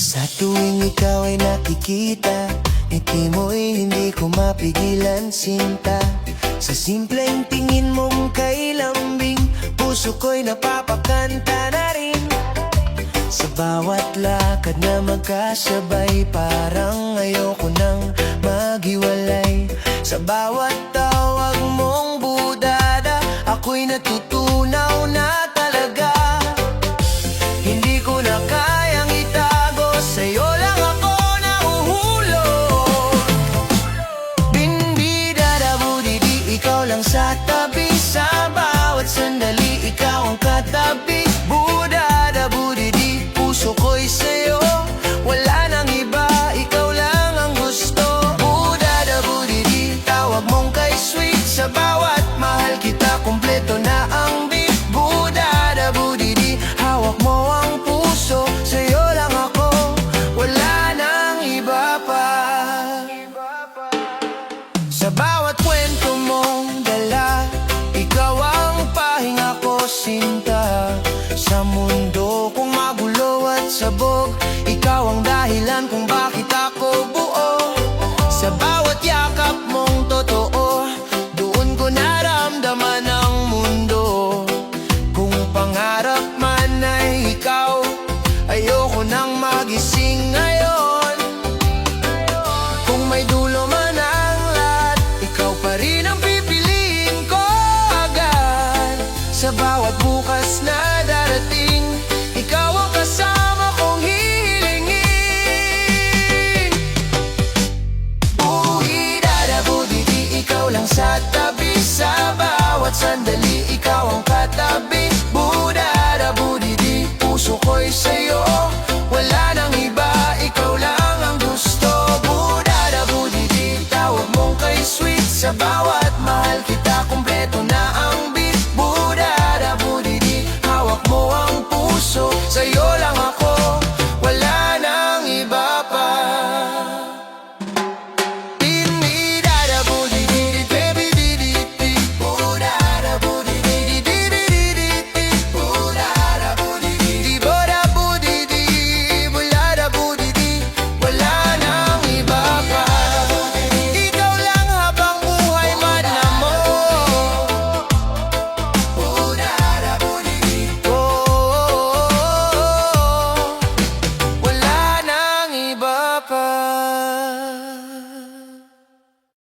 Sa tuwing ikaw ay nakikita, ngiti mo'y hindi ko mapigilan sinta. Sa simpleng tingin mong kay lambing, puso ko'y napapakanta na rin. Sa bawat lakad na magkasabay, parang ayoko nang maghiwalay. Sa bawat tawag mong budada, ako'y natutunaw na talaga. Hindi ko na kayang itago, sa'yo lang ako nahuhulog. Bindidadabudidi, ikaw lang sa tabi. Sa bawat sandali, ikaw ang katabi. Budadabudidi, puso ko'y sa'yo, wala nang iba, ikaw lang ang gusto. Budadabudidi, tawag mong kay sweet. Sa bawat mahal kita, kumpleto na ang beat. Budadabudidi, hawak mo ang puso, sa'yo lang ako, wala nang iba pa. Sa bawat kwento mong dala, ikaw ang pahinga ko, sinta. Sa mundo kong magulo at sabog, ikaw ang dahilan kung bakit ako buo. Sa bawat yakap mong totoo, doon ko naramdaman ang mundo. Kung pangarap man ay ikaw, ayoko nang magising ngayon. Kung may dulo man ang lahat, ikaw pa rin ang pipiliin ko agad. Sa bawat bukas na darating, ikaw ang kasama kong hihilingin. Budadabudidi, ikaw lang sa tabi. Sa bawat sandali, ikaw ang katabi. Budadabudidi, puso ko'y sa'yo, wala nang iba, ikaw lang ang gusto. Budadabudidi, tawag mong kay sweet. Sa bawat mahal kita, kumpleto na ang beat. Budadabudidi, hawak mo ang puso, sa'yo lang ako, wala nang iba pa. Bindidadabudidi, bebidididi, budadabudidi, dibidididi, budadabudidi, bodabudidi, buladabudidi, wala nang iba pa. Ikaw lang habang buhay madamo. Budadabudidi, oh, wala nang iba pa.